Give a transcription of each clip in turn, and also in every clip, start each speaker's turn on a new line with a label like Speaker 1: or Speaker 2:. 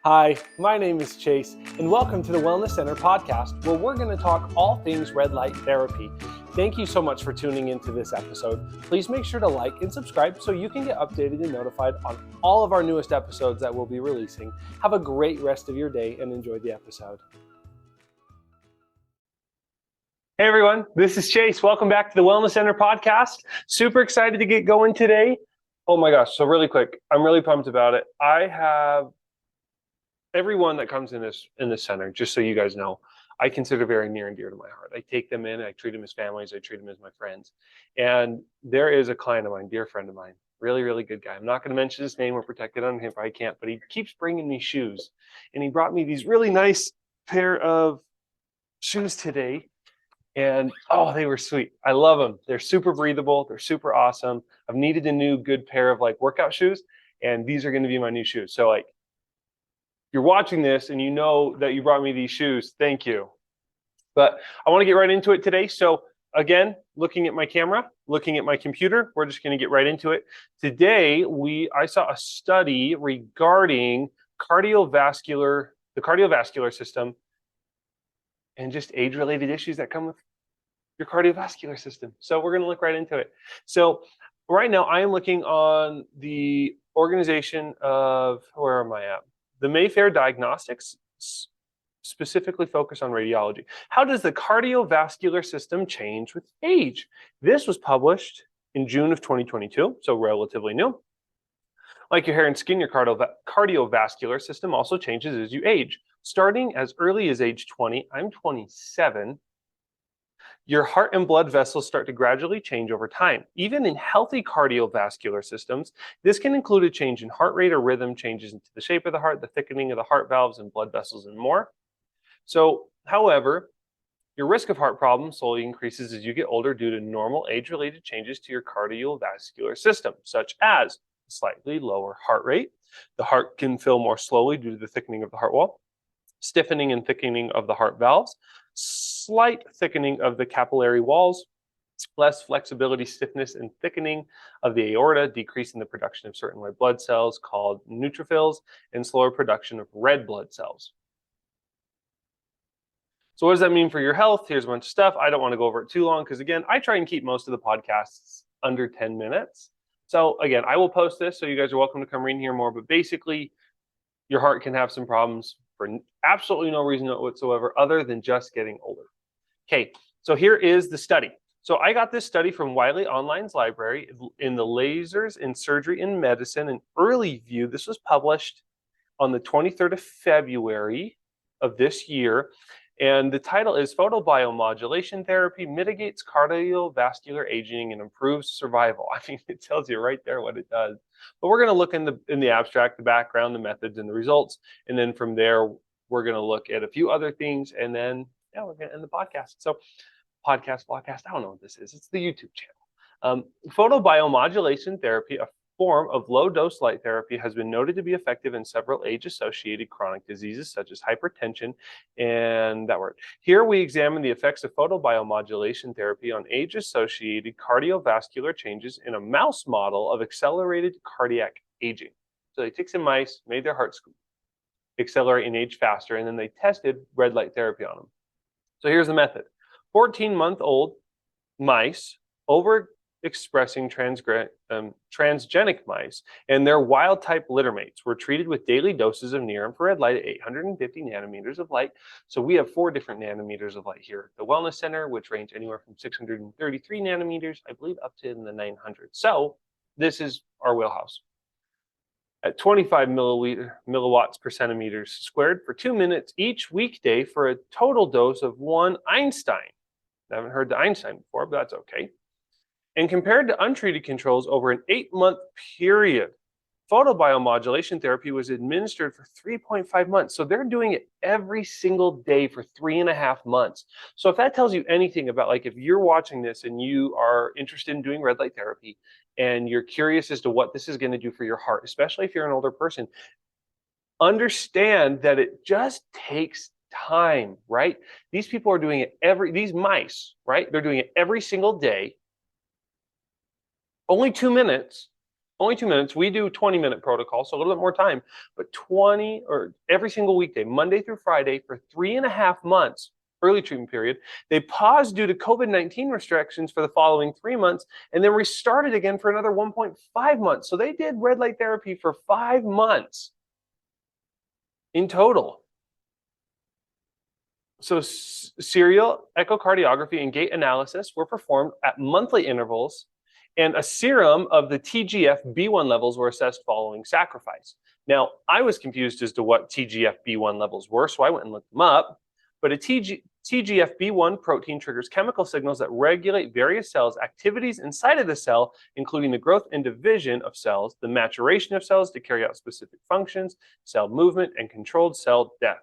Speaker 1: Hi, my name is Chase, and welcome to the Wellness Center podcast, where we're going to talk all things red light therapy. Thank you so much for tuning into this episode. Please make sure to like and subscribe so you can get updated and notified on all of our newest episodes that we'll be releasing. Have a great rest of your day and enjoy the episode. Hey everyone, this is Chase. Welcome back to the Wellness Center podcast. Super excited to get going today. Oh my gosh, so really quick, I'm really pumped about it. I have everyone that comes in this center, just so you guys know, I consider very near and dear to my heart. I take them in, I treat them as families, I treat them as my friends. And there is a client of mine, dear friend of mine, really, really good guy. I'm not going to mention his name. We're protected on him if I can't, but he keeps bringing me shoes. And he brought me these really nice pair of shoes today. And oh, they were sweet. I love them. They're super breathable. They're super awesome. I've needed a new good pair of like workout shoes, and these are going to be my new shoes. So like, you're watching this and you know that you brought me these shoes, thank you. But I want to get right into it today. So again, looking at my camera, looking at my computer, we're just going to get right into it. Today, I saw a study regarding the cardiovascular system and just age-related issues that come with your cardiovascular system. So we're going to look right into it. So right now, I am looking on the organization of, where am I at? The Mayfair Diagnostics specifically focus on radiology. How does the cardiovascular system change with age? This was published in June of 2022, so relatively new. Like your hair and skin, your cardiovascular system also changes as you age. Starting as early as age 20, I'm 27, your heart and blood vessels start to gradually change over time. Even in healthy cardiovascular systems, this can include a change in heart rate or rhythm, changes into the shape of the heart, the thickening of the heart valves and blood vessels, and more. So, however, your risk of heart problems slowly increases as you get older due to normal age-related changes to your cardiovascular system, such as slightly lower heart rate. The heart can fill more slowly due to the thickening of the heart wall, stiffening and thickening of the heart valves, slight thickening of the capillary walls, less flexibility, stiffness, and thickening of the aorta, decreasing the production of certain white blood cells called neutrophils, and slower production of red blood cells. So what does that mean for your health? Here's a bunch of stuff. I don't want to go over it too long because, again, I try and keep most of the podcasts under 10 minutes. So, again, I will post this, so you guys are welcome to come read and hear more. But basically, your heart can have some problems for absolutely no reason whatsoever other than just getting older. Okay, so here is the study. So I got this study from Wiley Online's library in the Lasers in Surgery and Medicine, an early view. This was published on the 23rd of February of this year. And the title is Photobiomodulation Therapy Mitigates Cardiovascular Aging and Improves Survival. I mean, it tells you right there what it does. But we're going to look in the abstract, the background, the methods, and the results. And then from there, we're going to look at a few other things. And then, yeah, we're going to end the podcast. So podcast, I don't know what this is. It's the YouTube channel. Photobiomodulation therapy, a form of low-dose light therapy, has been noted to be effective in several age-associated chronic diseases such as hypertension and that word. Here we examine the effects of photobiomodulation therapy on age-associated cardiovascular changes in a mouse model of accelerated cardiac aging. So they took some mice, made their hearts accelerate and age faster, and then they tested red light therapy on them. So here's the method. 14-month-old mice overexpressing transgenic mice and their wild-type littermates were treated with daily doses of near-infrared light at 850 nanometers of light. So we have 4 different nanometers of light here at the Wellness Center, which range anywhere from 633 nanometers, I believe, up to in the 900. So this is our wheelhouse. At 25 milliwatts per centimeters squared for 2 minutes each weekday for a total dose of 1 Einstein. I haven't heard the Einstein before, but that's okay. And compared to untreated controls over an 8-month period, photobiomodulation therapy was administered for 3.5 months. So they're doing it every single day for 3.5 months. So if that tells you anything about, like, if you're watching this and you are interested in doing red light therapy and you're curious as to what this is going to do for your heart, especially if you're an older person, understand that it just takes time, right? These people are doing it these mice, right? They're doing it every single day, only 2 minutes. Only 2 minutes. We do 20-minute protocol, so a little bit more time, but 20 or every single weekday, Monday through Friday for 3.5 months, early treatment period. They paused due to COVID-19 restrictions for the following 3 months and then restarted again for another 1.5 months. So they did red light therapy for 5 months in total. So serial echocardiography and gait analysis were performed at monthly intervals, and a serum of the TGF-B1 levels were assessed following sacrifice. Now, I was confused as to what TGF-B1 levels were, so I went and looked them up. But a TGF-B1 protein triggers chemical signals that regulate various cells' activities inside of the cell, including the growth and division of cells, the maturation of cells to carry out specific functions, cell movement, and controlled cell death.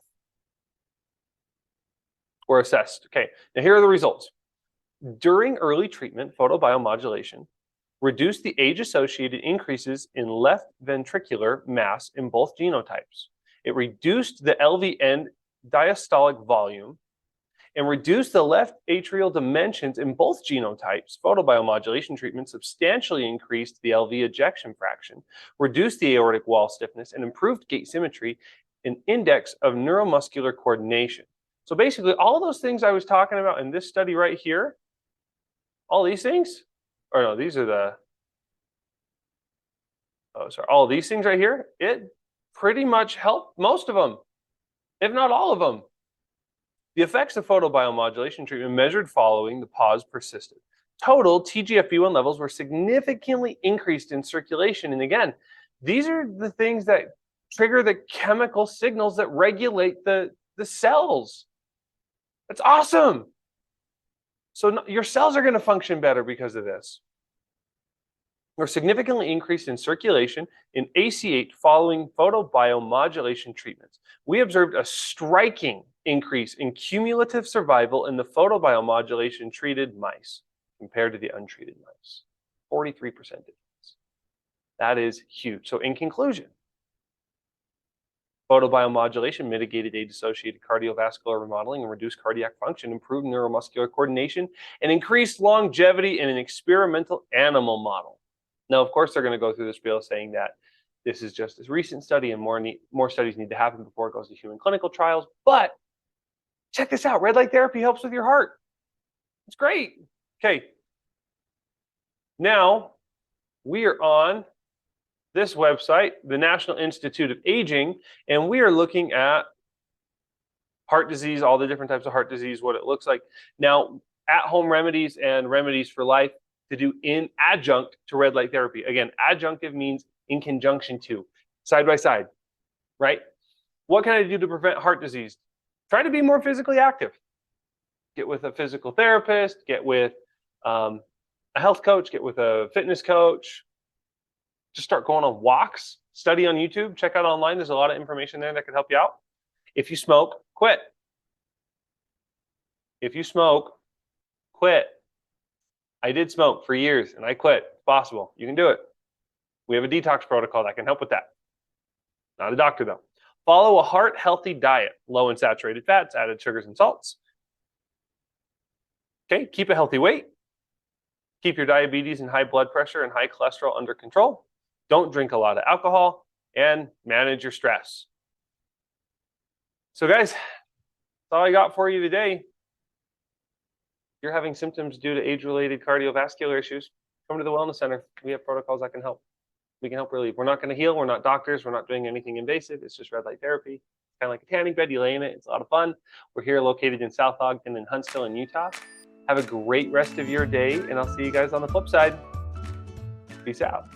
Speaker 1: Were assessed. Okay, now here are the results. During early treatment, photobiomodulation reduced the age-associated increases in left ventricular mass in both genotypes. It reduced the LV end diastolic volume and reduced the left atrial dimensions in both genotypes. Photobiomodulation treatment substantially increased the LV ejection fraction, reduced the aortic wall stiffness, and improved gait symmetry and index of neuromuscular coordination. So basically, all those things I was talking about in this study right here, all these things, or no, these are the, all these things right here, it pretty much helped most of them, if not all of them. The effects of photobiomodulation treatment measured following the pause persisted. Total TGF-B1 levels were significantly increased in circulation. And again, these are the things that trigger the chemical signals that regulate the cells. That's awesome. So your cells are going to function better because of this. Or significantly increased in circulation in ACH following photobiomodulation treatments. We observed a striking increase in cumulative survival in the photobiomodulation treated mice compared to the untreated mice. 43% difference. That is huge. So in conclusion, photobiomodulation mitigated age-associated cardiovascular remodeling and reduced cardiac function, improved neuromuscular coordination, and increased longevity in an experimental animal model. Now, of course, they're going to go through this spiel saying that this is just this recent study and more studies need to happen before it goes to human clinical trials. But check this out. Red light therapy helps with your heart. It's great. Okay. Now, we are on this website, the National Institute of Aging, and we are looking at heart disease, all the different types of heart disease, what it looks like. Now, at-home remedies and remedies for life to do in adjunct to red light therapy. Again, adjunctive means in conjunction to, side by side, right? What can I do to prevent heart disease? Try to be more physically active. Get with a physical therapist, get with a health coach, get with a fitness coach. Just start going on walks, study on YouTube, check out online. There's a lot of information there that can help you out. If you smoke, quit. If you smoke, quit. I did smoke for years and I quit. It's possible. You can do it. We have a detox protocol that can help with that. Not a doctor though. Follow a heart-healthy diet, low in saturated fats, added sugars and salts. Okay, keep a healthy weight. Keep your diabetes and high blood pressure and high cholesterol under control. Don't drink a lot of alcohol and manage your stress. So guys, that's all I got for you today. If you're having symptoms due to age-related cardiovascular issues, come to the Wellness Center. We have protocols that can help. We can help relieve. We're not going to heal. We're not doctors. We're not doing anything invasive. It's just red light therapy. It's kind of like a tanning bed. You lay in it. It's a lot of fun. We're here located in South Ogden and Huntsville in Utah. Have a great rest of your day, and I'll see you guys on the flip side. Peace out.